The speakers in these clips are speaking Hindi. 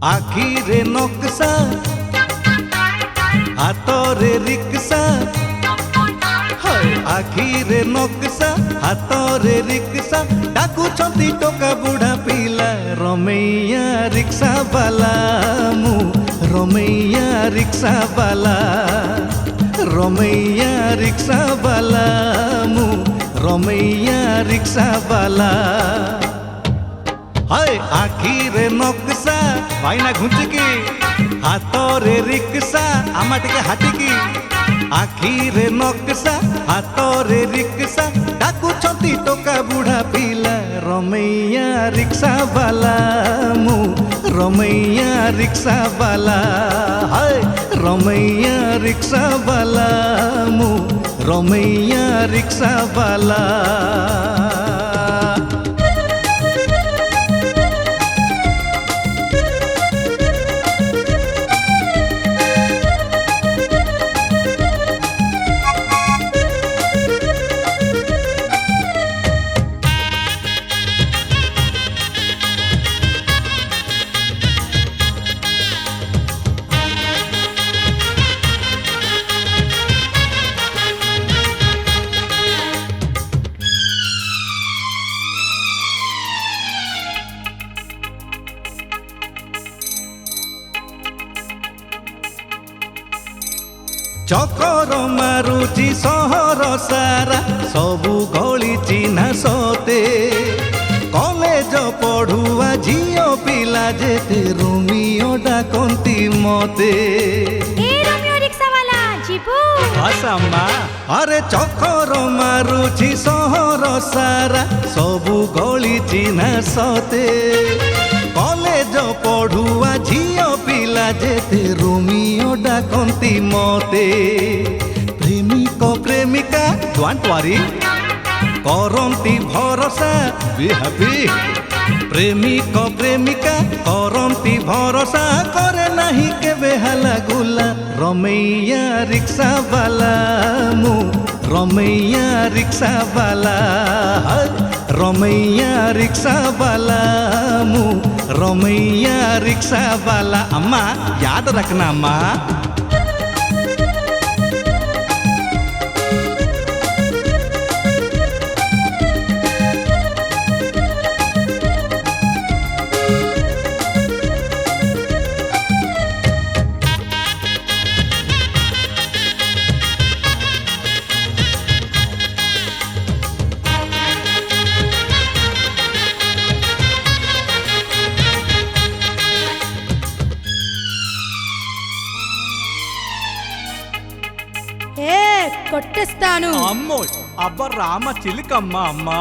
आखिरे नक्शा हातरे रिक्शा आखिरे नक्शा हातरे रिक्शा डाकुछंती टोका बुढ़ा पिला रमैया रिक्शा बाला मु रमैया रिक्शा बाला रमैया रिक्शा बाला मु रमैया रिक्शा बाला हाय आखिरे नक्शा भाईना घुंचिकी हातरे रिक्शा आमा टिके हाटिकी आखिरे नक्शा हातरे रिक्शा डाकुछंती टोका बुढ़ा पिला रमैया रिक्शा बाला मु रमैया रिक्शा बाला हाय रमैया रिक्शा बाला मु रमैया रिक्शा बाला चकर मारुची सहर सारा सबु गली चिन्हा सते कॉलेज पढ़ुआ झियो पिला जेते रोमियो डाकंती मते ए रोमियो रिक्शा वाला जीपू आसामा अरे चकर मारुची सहर सारा सबु गली चिन्हा सते कॉलेज पढ़ुआ झियो पिला जेते रोमियो डाकंती मते प्रेमिक प्रेमिका डोंट वरी करंती भरोसा बी हैप्पी प्रेमिक प्रेमिका करंती भरोसा करे नहीं केबे हाला गुला रमैया रिक्शा बाला मु रमैया रिक्शा बाला रमैया रिक्शा बाला मु रमैया रिक्शा बाला अम्मा याद रखना अम्मा కొట్టేస్తాను అమ్మో అబ్బ రామ చిలికమ్మ అమ్మా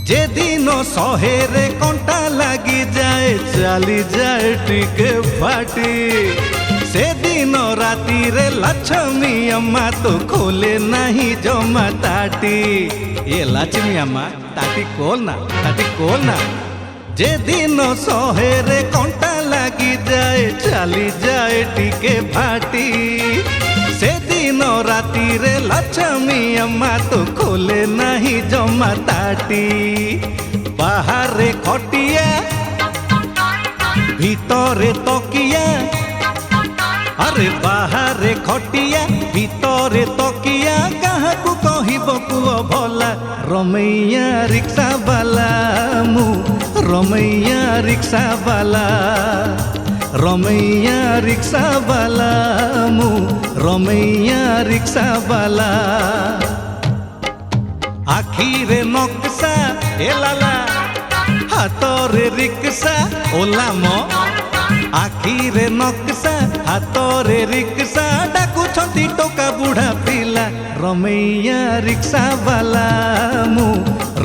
जेदिन सहेरे कंटा लगी जाए चली जाए टिके फाटी से दिन राती रे लक्ष्मी अम्मा तो खोले नहीं जमा टाटी ये लक्ष्मी अम्मा टाटी खोलना जेदिन सहेरे कंटा लगी जाए चली जाए टिके फाटी से दिन राती रे लक्ष्मी अम्मा तो खोले नहीं जमा ताटी बाहरे खटिया भीतरे तकिया अरे बाहरे खटिया भीतरे तकिया कहाँ को कहब पुओ भला रमैया रिक्शा बाला मु रमैया रिक्शा बाला रमैया रिक्शा बाला मु रमैया रिक्शा बाला आखिरे नक्शा ए लाला हातरे रिक्शा ओला मो आखिरे नक्शा हातरे रिक्शा डाकुछंती टोका बुढ़ा पिला रमैया रिक्शा बाला मु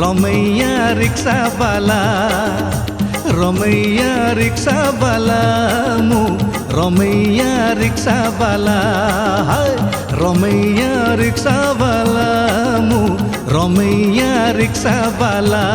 रमैया रिक्शा बाला रमैया रिक्शा बाला मु रमैया रिक्शा बाला रमैया रिक्शा बाला मु रमैया रिक्शा बाला।